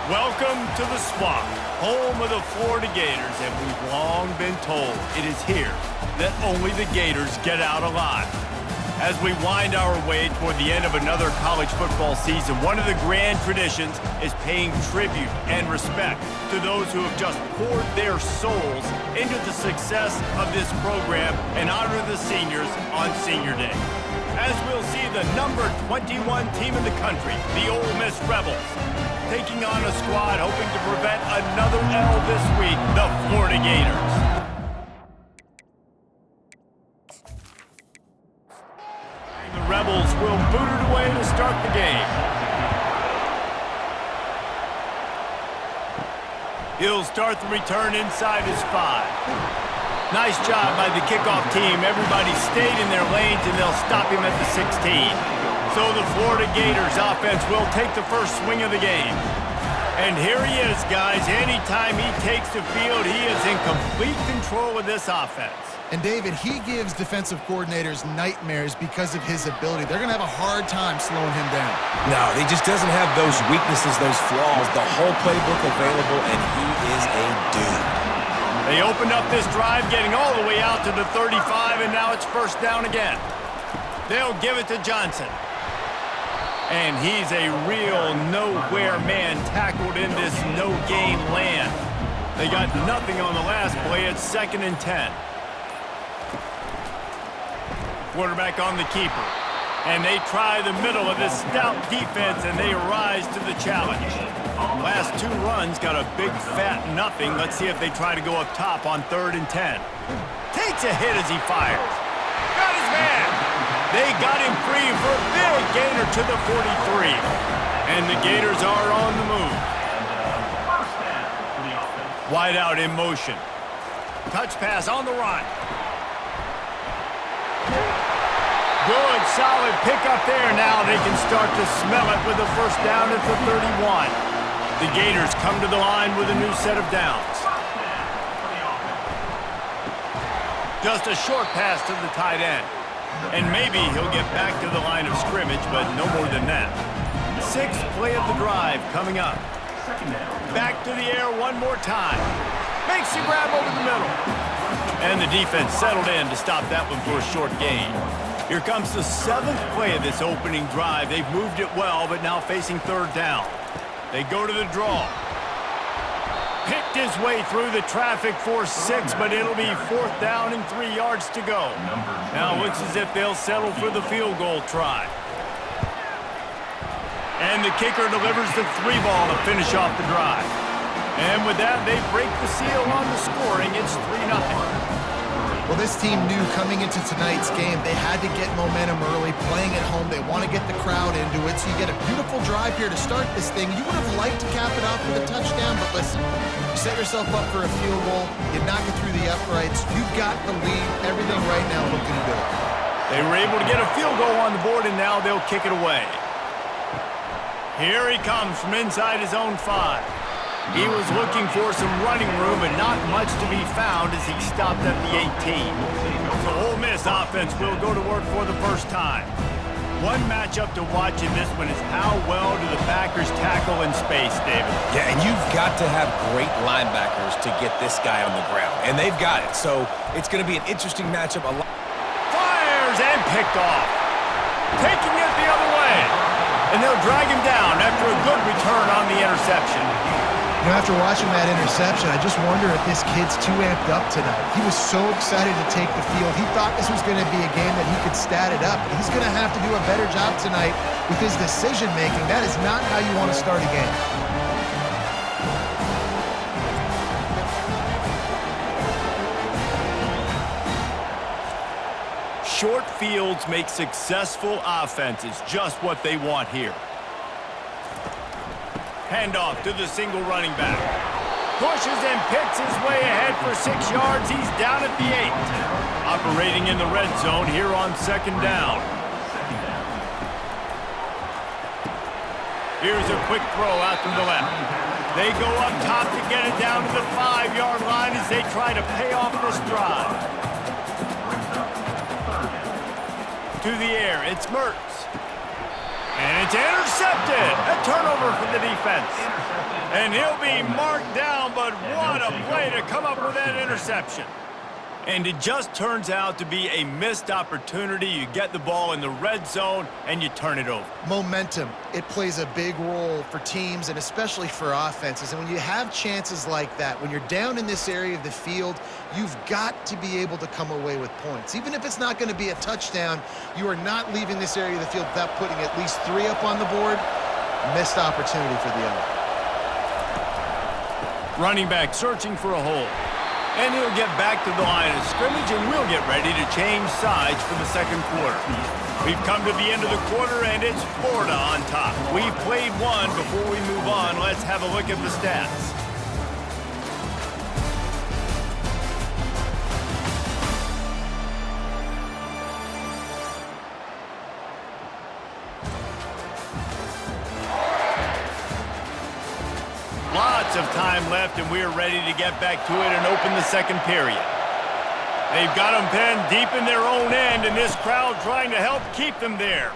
Welcome to the Swamp, home of the Florida Gators, and we've long been told it is here that only the Gators get out alive. As we wind our way toward the end of another college football season, one of the grand traditions is paying tribute and respect to those who have just poured their souls into the success of this program and honor the seniors on Senior Day. As we'll see the number 21 team in the country, the Ole Miss Rebels, taking on a squad hoping to prevent another L this week, the Florida Gators. The Rebels will boot it away to start the game. He'll start the return inside his 5. Nice job by the kickoff team. Everybody stayed in their lanes, and they'll stop him at the 16. So the Florida Gators offense will take the first swing of the game. And here he is, guys. Anytime he takes the field, he is in complete control of this offense. And David, he gives defensive coordinators nightmares because of his ability. They're going to have a hard time slowing him down. No, he just doesn't have those weaknesses, those flaws, the whole playbook available, and he is a dude. They opened up this drive, getting all the way out to the 35, and now it's first down again. They'll give it to Johnson. And he's a real nowhere man tackled in this no-gain land. They got nothing on the last play. It's 2nd and 10. Quarterback on the keeper. And they try the middle of this stout defense, and they rise to the challenge. Last 2 runs got a big fat nothing. Let's see if they try to go up top on 3rd and 10. Takes a hit as he fires. Got his man. They got him free for a big gainer to the 43. And the Gators are on the move. Wide out in motion. Touch pass on the run. Good, solid pickup there. Now they can start to smell it with a first down at the 31. The Gators come to the line with a new set of downs. Just a short pass to the tight end. And maybe he'll get back to the line of scrimmage, but no more than that. 6th play of the drive coming up. Back to the air one more time. Makes the grab over the middle. And the defense settled in to stop that one for a short gain. Here comes the 7th play of this opening drive. They've moved it well, but now facing 3rd down. They go to the draw. Picked his way through the traffic for 6, but it'll be 4th down and 3 yards to go. Now it looks as if they'll settle for the field goal try. And the kicker delivers the 3 ball to finish off the drive. And with that, they break the seal on the scoring. It's 3-0. Well, this team knew coming into tonight's game they had to get momentum early, playing at home. They want to get the crowd into it, so you get a beautiful drive here to start this thing. You would have liked to cap it off with a touchdown, but listen, you set yourself up for a field goal, you knock it through the uprights, you've got the lead, everything right now looking good. They were able to get a field goal on the board, and now they'll kick it away. Here he comes from inside his own 5. He was looking for some running room, but not much to be found as he stopped at the 18. So Ole Miss offense will go to work for the first time. One matchup to watch in this one is how well do the backers tackle in space, David? Yeah, and you've got to have great linebackers to get this guy on the ground, and they've got it. So it's going to be an interesting matchup. Fires and picked off. Taking it the other way. And they'll drag him down after a good return on the interception. You know, after watching that interception, I just wonder if this kid's too amped up tonight. He was so excited to take the field. He thought this was going to be a game that he could stat it up. He's going to have to do a better job tonight with his decision-making. That is not how you want to start a game. Short fields make successful offenses just what they want here. Handoff to the single running back. Pushes and picks his way ahead for 6 yards. He's down at the 8. Operating in the red zone here on 2nd down. Here's a quick throw out to the left. They go up top to get it down to the 5-yard line as they try to pay off this drive. To the air, it's Mertz. And it's intercepted. A turnover for the defense. And he'll be marked down, but what a play to come up with that interception. And it just turns out to be a missed opportunity. You get the ball in the red zone, and you turn it over. Momentum, it plays a big role for teams and especially for offenses. And when you have chances like that, when you're down in this area of the field, you've got to be able to come away with points. Even if it's not going to be a touchdown, you are not leaving this area of the field without putting at least 3 up on the board. Missed opportunity for the other. Running back searching for a hole. And he'll get back to the line of scrimmage, and we'll get ready to change sides for the second quarter. We've come to the end of the quarter, and it's Florida on top. We've played one. Before we move on, let's have a look at the stats. Lots of time left, and we're ready to get back to it and open the second period. They've got them penned deep in their own end, and this crowd trying to help keep them there.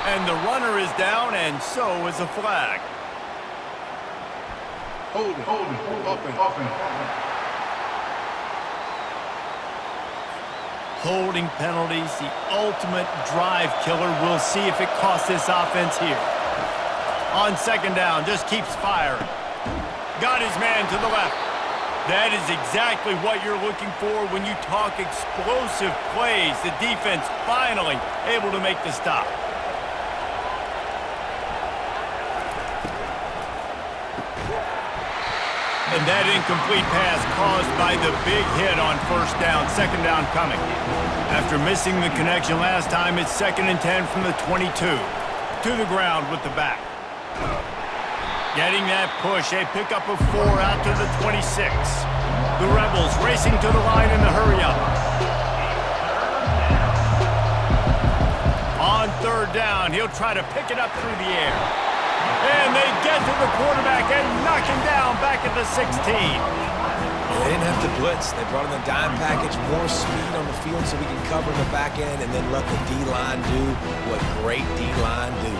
And the runner is down, and so is a flag. Holding penalties, the ultimate drive killer. We'll see if it costs this offense here. On second down, just keeps firing. Got his man to the left. That is exactly what you're looking for when you talk explosive plays. The defense finally able to make the stop. And that incomplete pass caused by the big hit on first down. Second down coming. After missing the connection last time, it's 2nd and 10 from the 22. To the ground with the back. Getting that push, a pickup of 4 out to the 26. The Rebels racing to the line in the hurry-up. On third down, he'll try to pick it up through the air. And they get to the quarterback and knock him down back at the 16. They didn't have to blitz. They brought in the dime package, more speed on the field so we can cover the back end and then let the D-line do what great D-line do.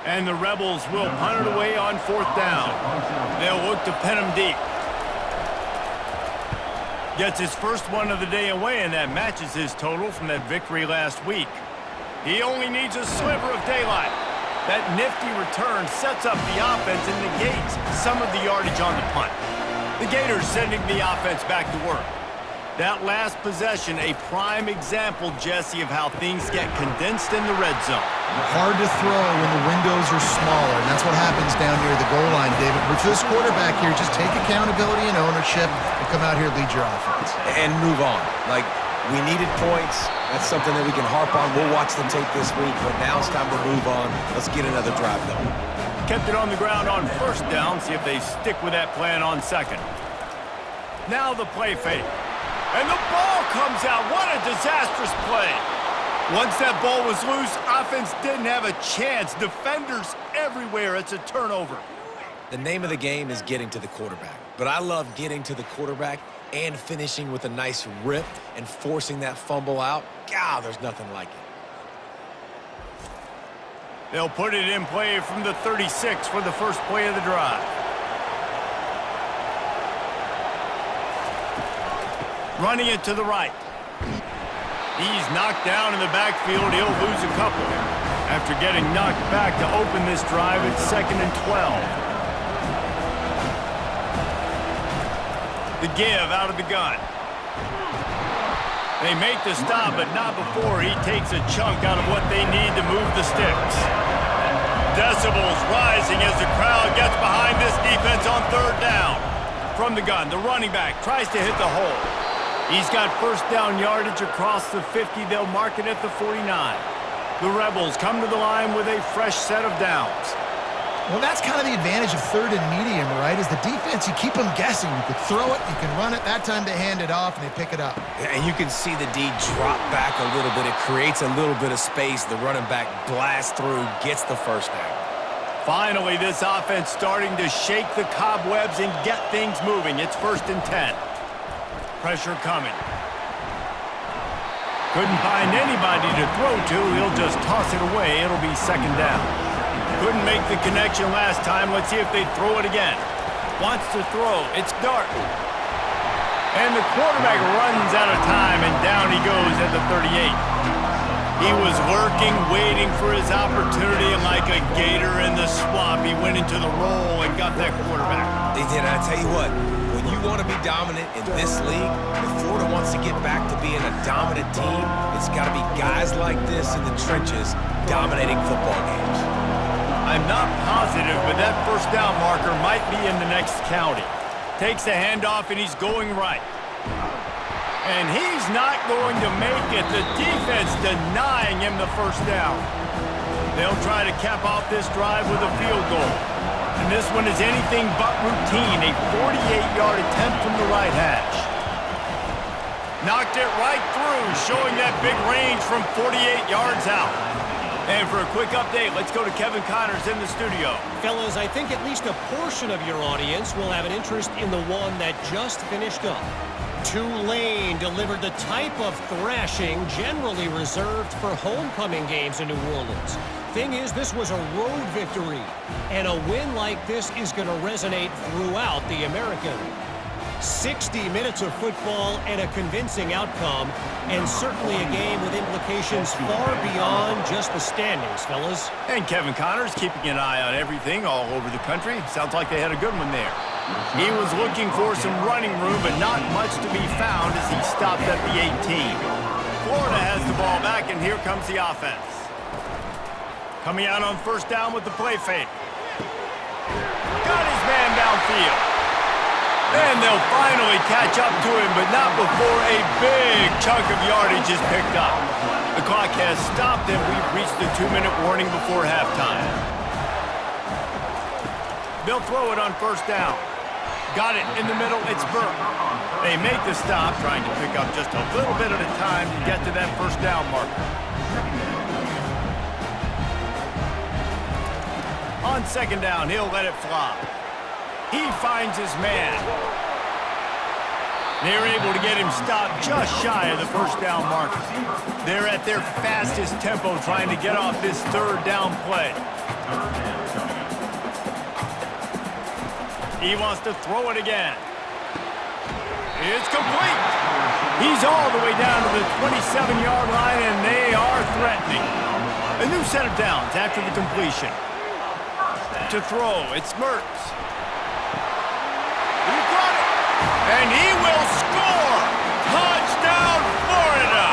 And the Rebels will punt it away on 4th down. They'll look to pin him deep. Gets his first one of the day away, and that matches his total from that victory last week. He only needs a sliver of daylight. That nifty return sets up the offense and negates some of the yardage on the punt. The Gators sending the offense back to work. That last possession, a prime example, Jesse, of how things get condensed in the red zone. Hard to throw when the windows are smaller, and that's what happens down near the goal line, David. But for this quarterback here, just take accountability and ownership and come out here and lead your offense. And move on. Like, we needed points. That's something that we can harp on. We'll watch the tape this week, but now it's time to move on. Let's get another drive going. Kept it on the ground on first down. See if they stick with that plan on second. Now the play fake. And the ball comes out. What a disastrous play. Once that ball was loose, offense didn't have a chance. Defenders everywhere. It's a turnover. The name of the game is getting to the quarterback. But I love getting to the quarterback and finishing with a nice rip and forcing that fumble out. God, there's nothing like it. They'll put it in play from the 36 for the first play of the drive. Running it to the right. He's knocked down in the backfield. He'll lose a couple. After getting knocked back to open this drive, it's 2nd and 12. The give out of the gun. They make the stop, but not before he takes a chunk out of what they need to move the sticks. Decibels rising as the crowd gets behind this defense on third down. From the gun, the running back tries to hit the hole. He's got first down yardage across the 50. They'll mark it at the 49. The Rebels come to the line with a fresh set of downs. Well, that's kind of the advantage of third and medium, right? Is the defense, you keep them guessing. You can throw it, you can run it. That time they hand it off and they pick it up. And you can see the D drop back a little bit. It creates a little bit of space. The running back blasts through, gets the first down. Finally, this offense starting to shake the cobwebs and get things moving. It's 1st and 10. Pressure coming. Couldn't find anybody to throw to. He'll just toss it away. It'll be 2nd down. Couldn't make the connection last time. Let's see if they throw it again. Wants to throw. It's Dart. And the quarterback runs out of time, and down he goes at the 38. He was lurking, waiting for his opportunity, and like a gator in the swamp, he went into the roll and got that quarterback. They did. I tell you what, when you want to be dominant in this league, if Florida wants to get back to being a dominant team, it's got to be guys like this in the trenches dominating football games. I'm not positive, but that 1st down marker might be in the next county. Takes the handoff, and he's going right. And he's not going to make it. The defense denying him the 1st down. They'll try to cap off this drive with a field goal. And this one is anything but routine. A 48-yard attempt from the right hash. Knocked it right through, showing that big range from 48 yards out. And for a quick update, let's go to Kevin Connors in the studio. Fellas, I think at least a portion of your audience will have an interest in the one that just finished up. Tulane delivered the type of thrashing generally reserved for homecoming games in New Orleans. Thing is, this was a road victory, and a win like this is going to resonate throughout the American. 60 minutes of football and a convincing outcome, and certainly a game with implications far beyond just the standings, fellas. And Kevin Connors keeping an eye on everything all over the country. Sounds like they had a good one there. He was looking for some running room, but not much to be found as he stopped at the 18. Florida has the ball back, and here comes the offense. Coming out on 1st down with the play fake. Got his man downfield. Then they'll finally catch up to him, but not before a big chunk of yardage is picked up. The clock has stopped, and we've reached the 2-minute warning before halftime. They'll throw it on 1st down. Got it in the middle. It's Burke. They make the stop, trying to pick up just a little bit at a time to get to that 1st down marker. On 2nd down, he'll let it fly. He finds his man. They're able to get him stopped just shy of the 1st down marker. They're at their fastest tempo trying to get off this 3rd down play. He wants to throw it again. It's complete. He's all the way down to the 27-yard line, and they are threatening. A new set of downs after the completion. To throw, it's Mertz. He got it. And he will score. Touchdown, Florida.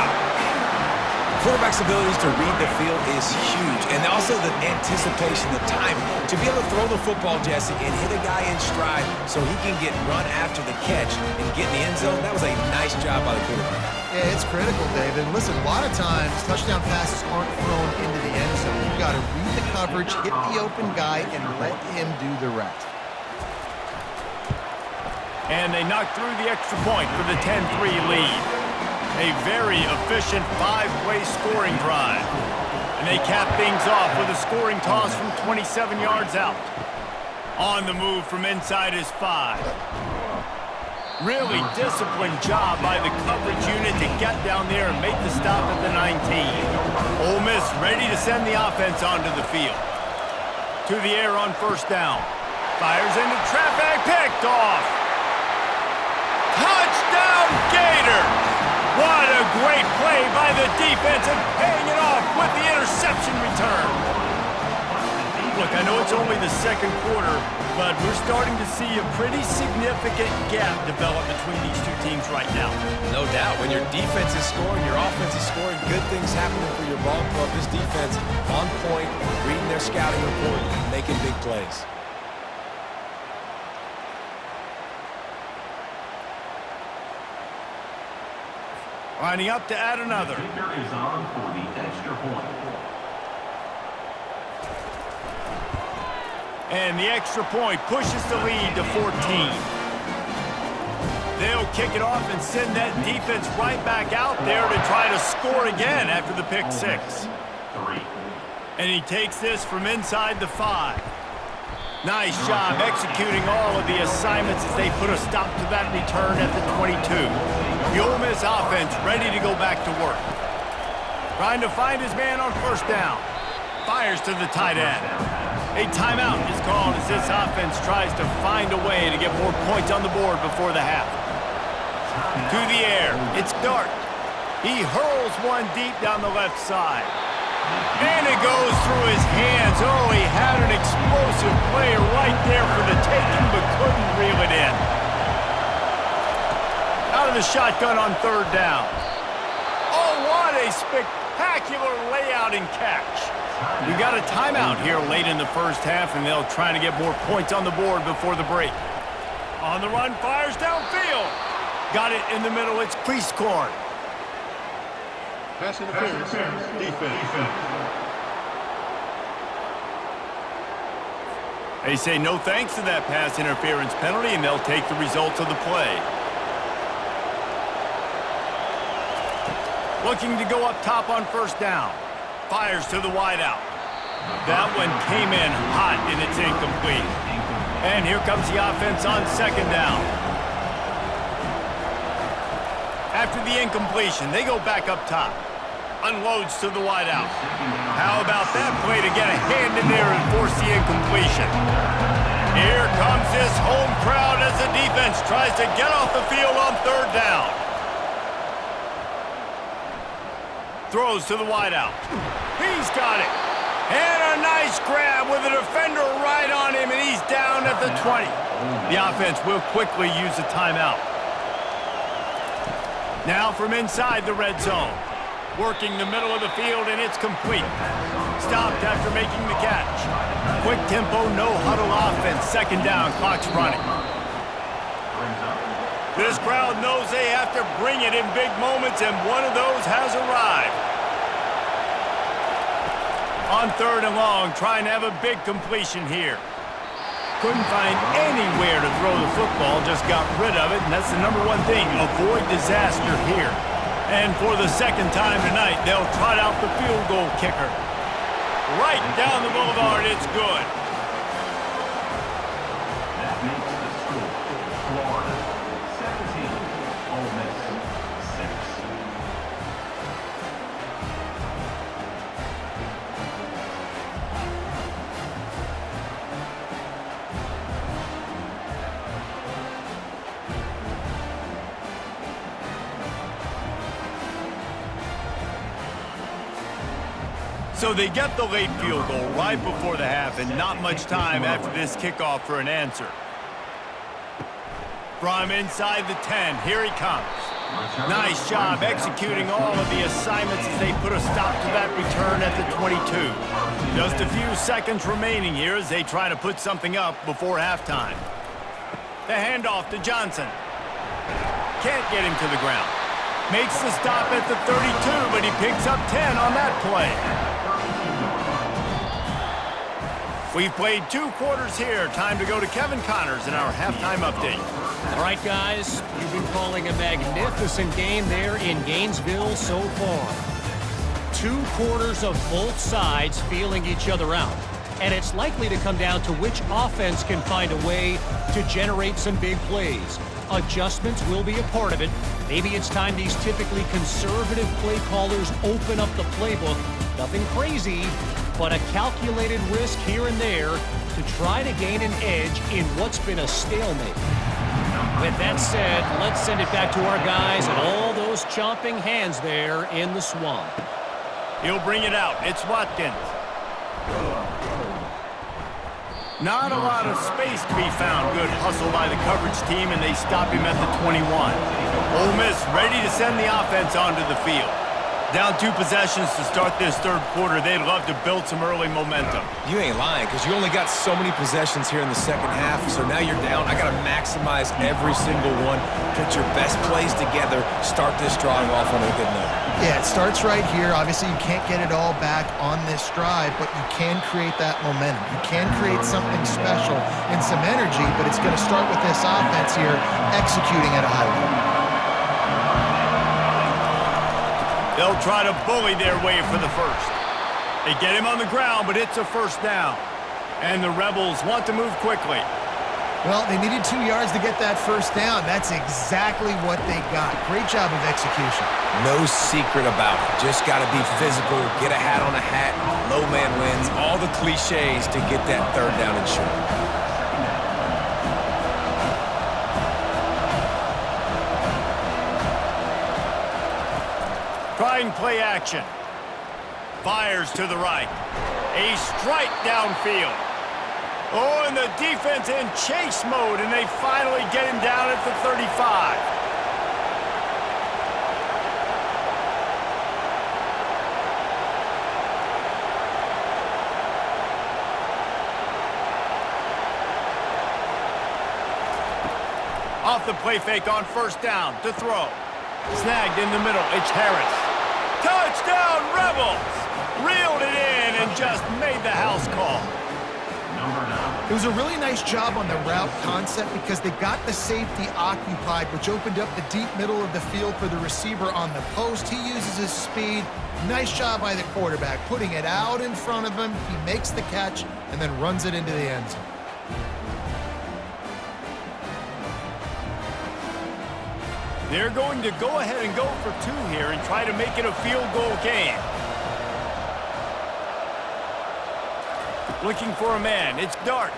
Quarterback's abilities to read the field is huge, and also the anticipation, the timing. To be able to throw the football, Jesse, and hit a guy in stride so he can get run after the catch and get in the end zone, that was a nice job by the quarterback. Yeah, it's critical, David. Listen, a lot of times, touchdown passes aren't thrown into the end zone. You've got to read the coverage, hit the open guy, and let him do the rest. And they knock through the extra point for the 10-3 lead. A very efficient 5-play scoring drive. And they cap things off with a scoring toss from 27 yards out. On the move from inside his 5. Really disciplined job by the coverage unit to get down there and make the stop at the 19. Ole Miss ready to send the offense onto the field. To the air on 1st down. Fires into traffic, picked off. Touchdown, Gators! What a great play by the defense and paying it off with the interception return. Look, I know it's only the 2nd quarter, but we're starting to see a pretty significant gap develop between these two teams right now. No doubt. When your defense is scoring, your offense is scoring, good things happening for your ball club. This defense on point, reading their scouting report, making big plays. Lining up to add another. Is on for the extra point. And the extra point pushes the lead to 14. They'll kick it off and send that defense right back out there to try to score again after the pick 6. And he takes this from inside the 5. Nice job executing all of the assignments as they put a stop to that return at the 22. The Ole Miss offense ready to go back to work. Trying to find his man on first down. Fires to the tight end. A timeout is called as this offense tries to find a way to get more points on the board before the half. To the air. It's Dart. He hurls one deep down the left side. And it goes through his hands. Oh, he had an explosive play right there for the taking, but couldn't reel it in. Out of the shotgun on third down. Oh, what a spectacular layout and catch. We got a timeout here late in the first half, and they'll try to get more points on the board before the break. On the run, fires downfield. Got it in the middle. It's Prieskorn. Pass interference, defense. They say no thanks to that pass interference penalty, and they'll take the results of the play. Looking to go up top on first down. Fires to the wideout. That one came in hot, and it's incomplete. And here comes the offense on second down. After the incompletion, they go back up top. Unloads to the wideout. How about that play to get a hand in there and force the incompletion? Here comes this home crowd as the defense tries to get off the field on third down. Throws to the wideout. He's got it. And a nice grab with a defender right on him, and he's down at the 20. The offense will quickly use a timeout. Now from inside the red zone. Working the middle of the field, and it's complete. Stopped after making the catch. Quick tempo, no huddle offense. Second down, clock's running. This crowd knows they have to bring it in big moments, and one of those has arrived. On third and long, trying to have a big completion here. Couldn't find anywhere to throw the football, just got rid of it, and that's the number one thing. Avoid disaster here. And for the second time tonight, they'll trot out the field goal kicker. Right down the boulevard, it's good. That makes the score Florida 17, Ole Miss 6. So they get the late field goal right before the half, and not much time after this kickoff for an answer. From inside the 10, here he comes. Nice job executing all of the assignments as they put a stop to that return at the 22. Just a few seconds remaining here as they try to put something up before halftime. The handoff to Johnson. Can't get him to the ground. Makes the stop at the 32, but he picks up 10 on that play. We've played 2 quarters here. Time to go to Kevin Connors in our halftime update. All right, guys, you've been calling a magnificent game there in Gainesville so far. 2 quarters of both sides feeling each other out. And it's likely to come down to which offense can find a way to generate some big plays. Adjustments will be a part of it. Maybe it's time these typically conservative play callers open up the playbook. Nothing crazy, but a calculated risk here and there to try to gain an edge in what's been a stalemate. With that said, let's send it back to our guys and all those chomping hands there in the swamp. He'll bring it out. It's Watkins. Not a lot of space to be found. Good hustle by the coverage team, and they stop him at the 21. Ole Miss ready to send the offense onto the field. Down 2 possessions to start this third quarter. They'd love to build some early momentum. You ain't lying, because you only got so many possessions here in the second half, so now you're down. I got to maximize every single one, put your best plays together, start this drive off on a good note. Yeah, it starts right here. Obviously, you can't get it all back on this drive, but you can create that momentum. You can create something special and some energy, but it's going to start with this offense here executing at a high level. They'll try to bully their way for the first. They get him on the ground, but it's a first down. And the Rebels want to move quickly. Well, they needed 2 yards to get that first down. That's exactly what they got. Great job of execution. No secret about it. Just got to be physical, get a hat on a hat, low man wins, all the cliches to get that third down and short. Trying play action. Fires to the right. A strike downfield. Oh, and the defense in chase mode, and they finally get him down at the 35. Off the play fake on first down to throw. Snagged in the middle, it's Harris. Touchdown, Rebels! Reeled it in and just made the house call. It was a really nice job on the route concept because they got the safety occupied, which opened up the deep middle of the field for the receiver on the post. He uses his speed. Nice job by the quarterback, putting it out in front of him. He makes the catch and then runs it into the end zone. They're going to go ahead and go for two here and try to make it a field goal game. Looking for a man. It's Dart.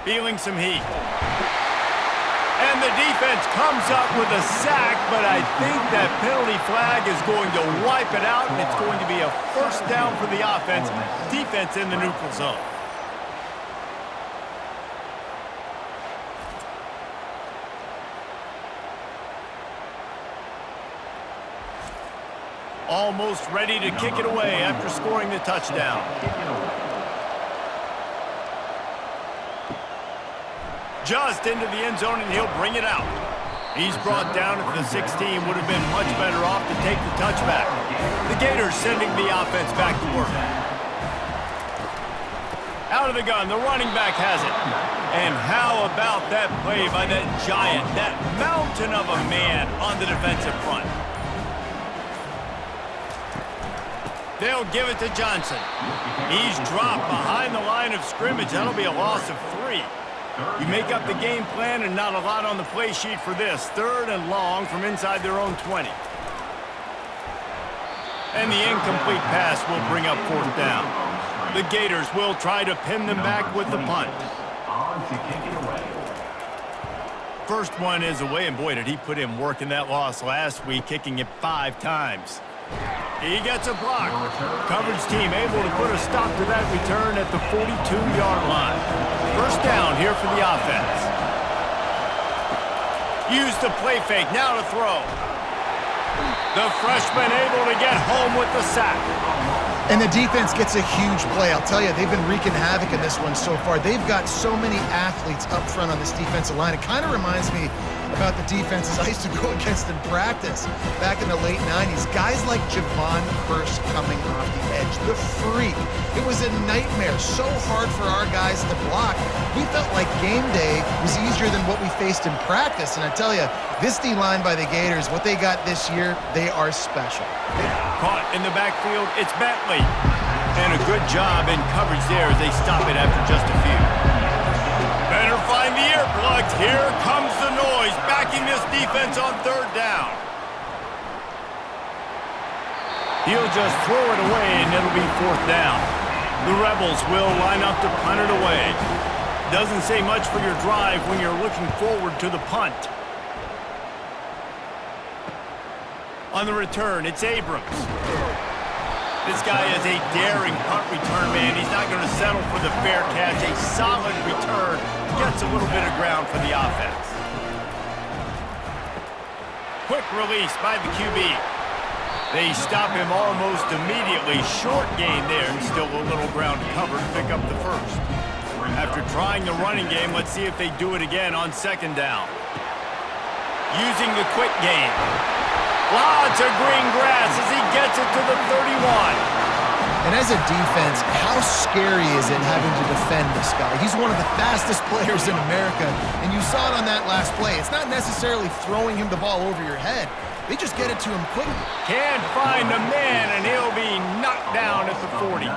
Feeling some heat. And the defense comes up with a sack, but I think that penalty flag is going to wipe it out, and it's going to be a first down for the offense. Defense in the neutral zone. Almost ready to kick it away after scoring the touchdown. Just into the end zone, and he'll bring it out. He's brought down at the 16. Would have been much better off to take the touchback. The Gators sending the offense back to work. Out of the gun, the running back has it. And how about that play by that giant, that mountain of a man on the defensive front? They'll give it to Johnson. He's dropped behind the line of scrimmage. That'll be a loss of 3. You make up the game plan and not a lot on the play sheet for this. 3rd and long from inside their own 20. And the incomplete pass will bring up 4th down. The Gators will try to pin them back with the punt. First one is away, and boy, did he put in work in that loss last week, kicking it 5 times. He gets a block. Coverage team able to put a stop to that return at the 42-yard line. First down here for the offense. Use the play fake, now to throw. The freshman able to get home with the sack. And the defense gets a huge play. I'll tell you, they've been wreaking havoc in this one so far. They've got so many athletes up front on this defensive line. It kind of reminds me about the defenses I used to go against in practice back in the late 90s. Guys like Javon Curse coming off the edge, the freak. It was a nightmare, so hard for our guys to block. We felt like game day was easier than what we faced in practice. And I tell you, this D-line by the Gators, what they got this year, they are special. Caught in the backfield, it's Bentley. And a good job in coverage there as they stop it after just a few. Better find the earplugs. Here comes the noise, backing this defense on 3rd down. He'll just throw it away, and it'll be 4th down. The Rebels will line up to punt it away. Doesn't say much for your drive when you're looking forward to the punt. On the return, it's Abrams. This guy is a daring punt return man. He's not going to settle for the fair catch. A solid return. Gets a little bit of ground for the offense. Quick release by the QB. They stop him almost immediately. Short gain there, and still a little ground to cover to pick up the first. After trying the running game, let's see if they do it again on 2nd down. Using the quick game. Lots of green grass as he gets it to the 31. And as a defense, how scary is it having to defend this guy? He's one of the fastest players in America, and you saw it on that last play. It's not necessarily throwing him the ball over your head. They just get it to him quickly. Can't find a man, and he'll be knocked down at the 40.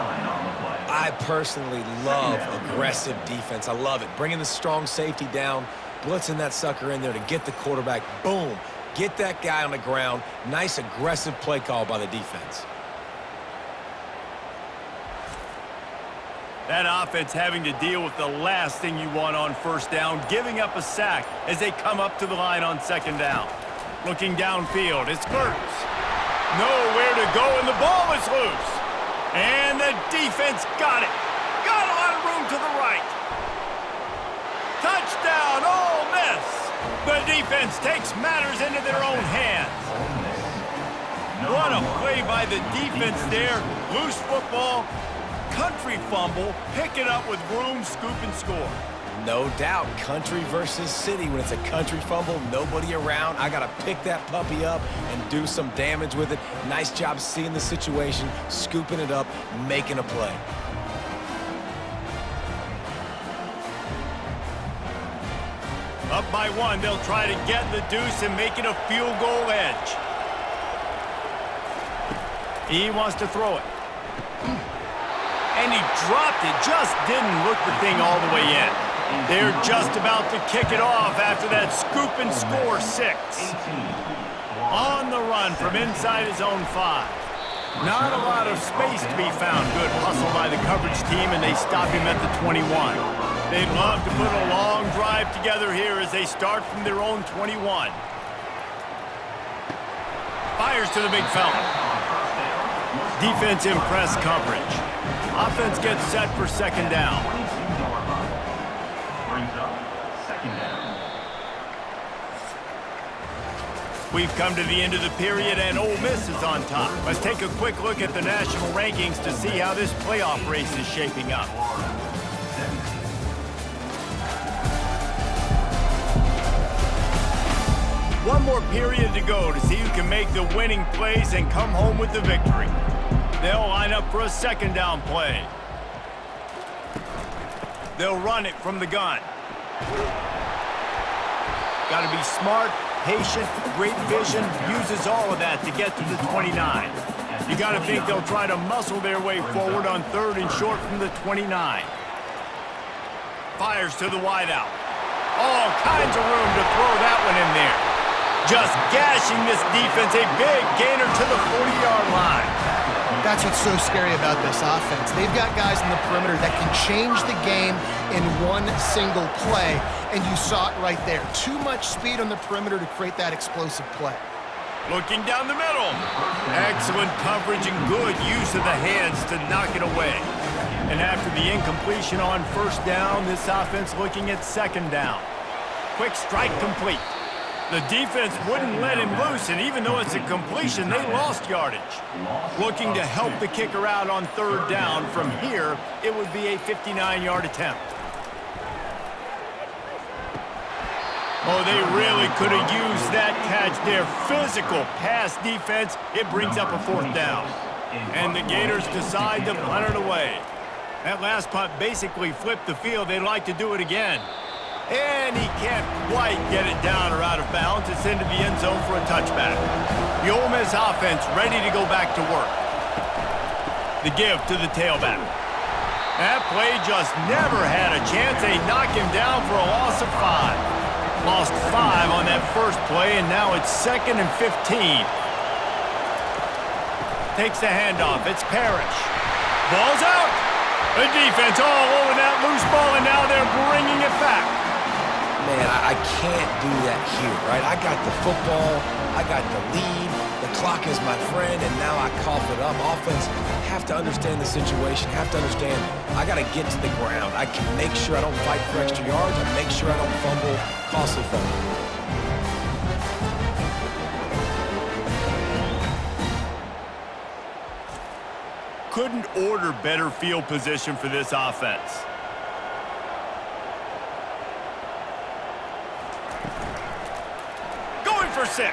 I personally love aggressive defense. I love it. Bringing the strong safety down, blitzing that sucker in there to get the quarterback. Boom. Get that guy on the ground. Nice aggressive play call by the defense. That offense having to deal with the last thing you want on first down, giving up a sack as they come up to the line on second down. Looking downfield, it's Mertz. Nowhere to go, and the ball is loose. And the defense got it. Got a lot of room to the right. Touchdown, Ole Miss. The defense takes matters into their own hands. What a play by the defense there. Loose football. Country fumble, pick it up with room, scoop, and score. No doubt, country versus city. When it's a country fumble, nobody around. I got to pick that puppy up and do some damage with it. Nice job seeing the situation, scooping it up, making a play. Up by one, they'll try to get the deuce and make it a field goal edge. He wants to throw it. And he dropped it, just didn't look the thing all the way in. They're just about to kick it off after that scoop and score 6. On the run from inside his own 5. Not a lot of space to be found. Good hustle by the coverage team, and they stop him at the 21. They'd love to put a long drive together here as they start from their own 21. Fires to the big fella. Defense in press coverage. Offense gets set for second down. Brings up second down. We've come to the end of the period, and Ole Miss is on top. Let's take a quick look at the national rankings to see how this playoff race is shaping up. One more period to go to see who can make the winning plays and come home with the victory. They'll line up for a second down play. They'll run it from the gun. Got to be smart, patient, great vision, uses all of that to get to the 29. You got to think they'll try to muscle their way forward on third and short from the 29. Fires to the wideout. All kinds of room to throw that one in there. Just gashing this defense, a big gainer to the 40-yard line. That's what's so scary about this offense. They've got guys in the perimeter that can change the game in one single play, and you saw it right there. Too much speed on the perimeter to create that explosive play. Looking down the middle. Excellent coverage and good use of the hands to knock it away. And after the incompletion on first down, this offense looking at second down. Quick strike complete. The defense wouldn't let him loose, and even though it's a completion, they lost yardage. Looking to help the kicker out on third down. From here, it would be a 59-yard attempt. Oh, they really could have used that catch there. Physical pass defense. It brings up a fourth down. And the Gators decide to punt it away. That last punt basically flipped the field. They'd like to do it again. And he can't quite get it down or out of bounds. It's into the end zone for a touchback. The Ole Miss offense ready to go back to work. The give to the tailback. That play just never had a chance. They knock him down for a loss of 5. Lost 5 on that first play, and now it's 2nd and 15. Takes the handoff. It's Parrish. Ball's out. The defense all over that loose ball, and now they're bringing it back. Man, I can't do that here, right? I got the football, I got the lead, the clock is my friend, and now I cough it up. Offense, have to understand the situation, have to understand I got to get to the ground. I can make sure I don't fight for extra yards, I make sure I don't fumble, costly fumble. Couldn't order better field position for this offense. Going for 6.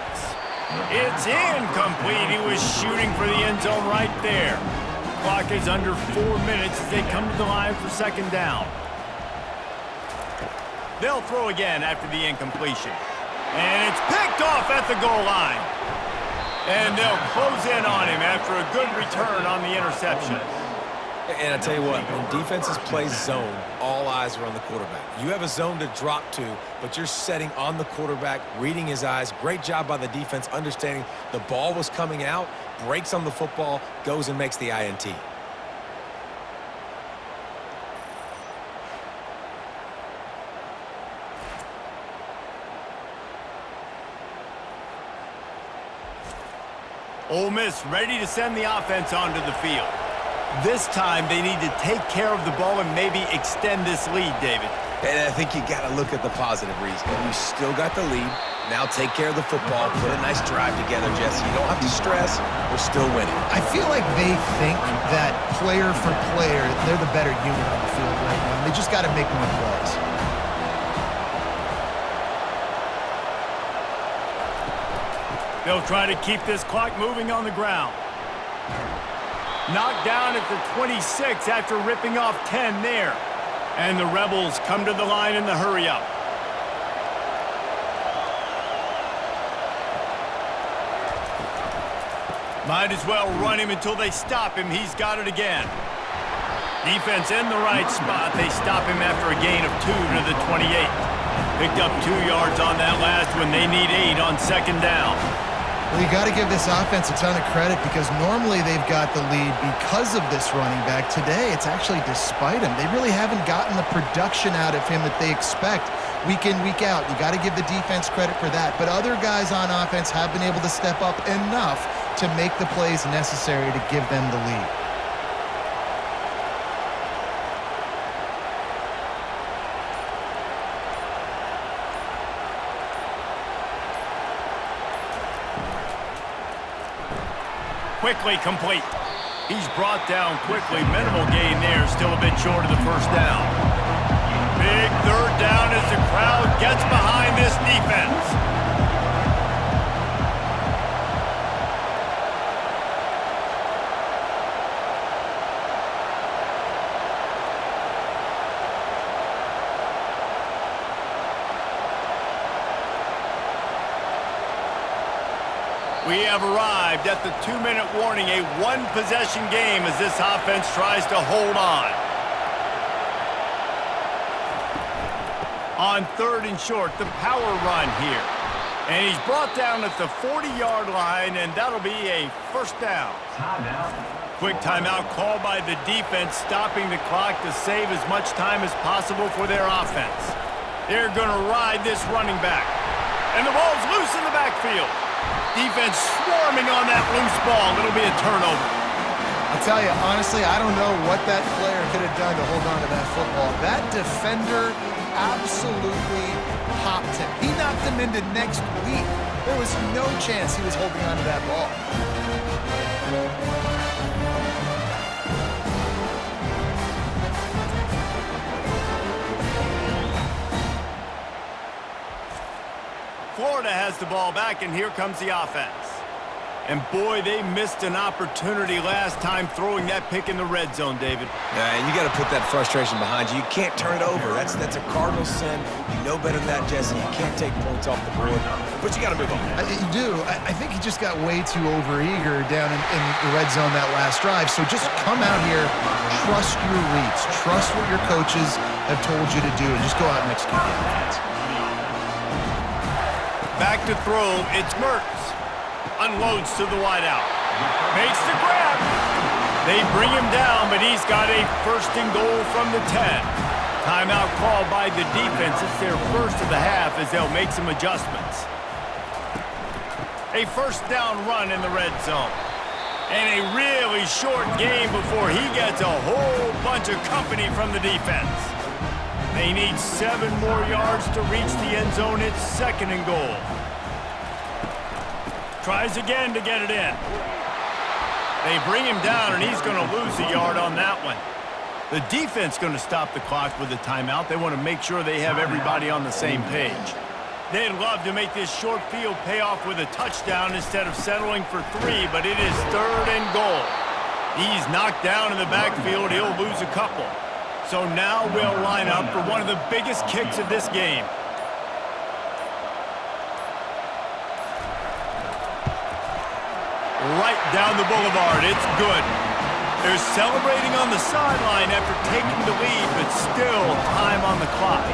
It's incomplete. He was shooting for the end zone right there. Clock is under 4 minutes as they come to the line for second down. They'll throw again after the incompletion. And it's picked off at the goal line. And they'll close in on him after a good return on the interception. And I tell you what, when defenses play zone, all eyes are on the quarterback. You have a zone to drop to, but you're setting on the quarterback, reading his eyes. Great job by the defense, understanding the ball was coming out, breaks on the football, goes and makes the INT. Ole Miss ready to send the offense onto the field. This time, they need to take care of the ball and maybe extend this lead, David. And I think you got to look at the positive reason. You still got the lead. Now take care of the football. Put a nice drive together, Jesse. You don't have to stress. We're still winning. I feel like they think that player for player, they're the better unit on the field right now. And they just got to make more plays. They'll try to keep this clock moving on the ground. Knocked down at the 26 after ripping off 10 there. And the Rebels come to the line in the hurry-up. Might as well run him until they stop him. He's got it again. Defense in the right spot. They stop him after a gain of 2 to the 28. Picked up 2 yards on that last one. They need 8 on second down. Well, you got to give this offense a ton of credit because normally they've got the lead because of this running back. Today, it's actually despite him. They really haven't gotten the production out of him that they expect week in, week out. You got to give the defense credit for that. But other guys on offense have been able to step up enough to make the plays necessary to give them the lead. Quickly complete. He's brought down quickly. Minimal gain there. Still a bit short of the first down. Big third down as the crowd gets behind this defense. We have arrived at the 2-minute warning, a one-possession game as this offense tries to hold on. On 3rd and short, the power run here. And he's brought down at the 40-yard line, and that'll be a first down. Quick timeout called by the defense, stopping the clock to save as much time as possible for their offense. They're going to ride this running back. And the ball's loose in the backfield. Defense swarming on that loose ball. It'll be a turnover. I'll tell you, honestly, I don't know what that player could have done to hold on to that football. That defender absolutely popped him. He knocked him into next week. There was no chance he was holding on to that ball. Florida has the ball back, and here comes the offense. And boy, they missed an opportunity last time throwing that pick in the red zone, David. Yeah, and you got to put that frustration behind you. You can't turn it over. That's a cardinal sin. You know better than that, Jesse. You can't take points off the board, but you got to move on. You do. I think he just got way too overeager down in the red zone that last drive. So just come out here, trust your reads, trust what your coaches have told you to do, and just go out and execute the offense. Back to throw, it's Mertz. Unloads to the wideout. Makes the grab. They bring him down, but he's got a first and goal from the 10. Timeout called by the defense. It's their first of the half as they'll make some adjustments. A first down run in the red zone. And a really short game before he gets a whole bunch of company from the defense. They need 7 more yards to reach the end zone. It's second and goal. Tries again to get it in. They bring him down, and he's going to lose a yard on that one. The defense going to stop the clock with a timeout. They want to make sure they have everybody on the same page. They'd love to make this short field pay off with a touchdown instead of settling for 3, but it is third and goal. He's knocked down in the backfield. He'll lose a couple. So now we'll line up for one of the biggest kicks of this game. Right down the boulevard. It's good. They're celebrating on the sideline after taking the lead, but still time on the clock.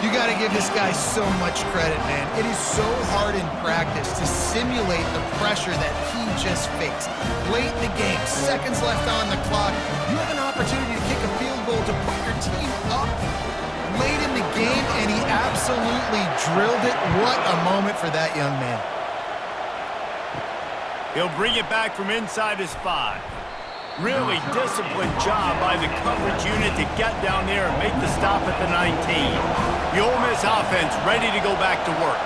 You got to give this guy so much credit, man. It is so hard in practice to simulate the pressure that he just faced. Late in the game, seconds left on the clock, you have an opportunity to kick a field goal to put your team up late in the game, and he absolutely drilled it. What a moment for that young man. He'll bring it back from inside his 5. Really disciplined job by the coverage unit to get down there and make the stop at the 19. The Ole Miss offense ready to go back to work.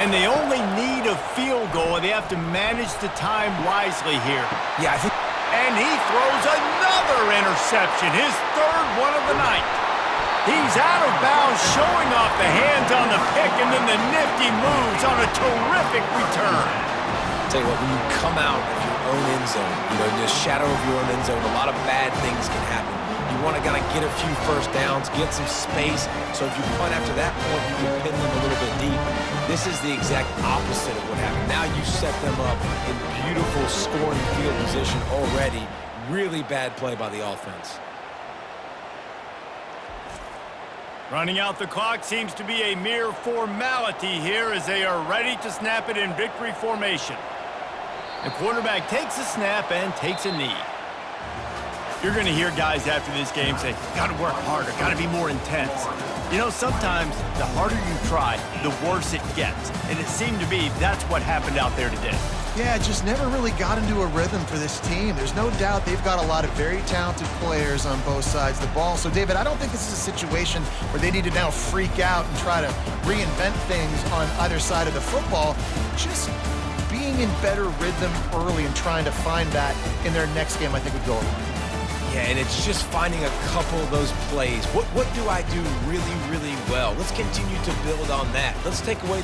And they only need a field goal, and they have to manage the time wisely here. Yeah, I think... And he throws another interception, his 3rd one of the night. He's out of bounds, showing off the hands on the pick, and then the nifty moves on a terrific return. Tell you what, when you come out of your own end zone, you know, in the shadow of your own end zone, a lot of bad things can happen. You want to kind of get a few first downs, get some space, so if you punt after that point, you can pin them a little bit deep. This is the exact opposite of what happened. Now you set them up in beautiful scoring field position already. Really bad play by the offense. Running out the clock seems to be a mere formality here as they are ready to snap it in victory formation. The quarterback takes a snap and takes a knee. You're going to hear guys after this game say, got to work harder, got to be more intense. You know, sometimes the harder you try, the worse it gets. And it seemed to be that's what happened out there today. Yeah, just never really got into a rhythm for this team. There's no doubt they've got a lot of very talented players on both sides of the ball. So, David, I don't think this is a situation where they need to now freak out and try to reinvent things on either side of the football. Just being in better rhythm early and trying to find that in their next game, I think would go a long way. Yeah, and it's just finding a couple of those plays. What do I do really, really well? Let's continue to build on that. Let's take away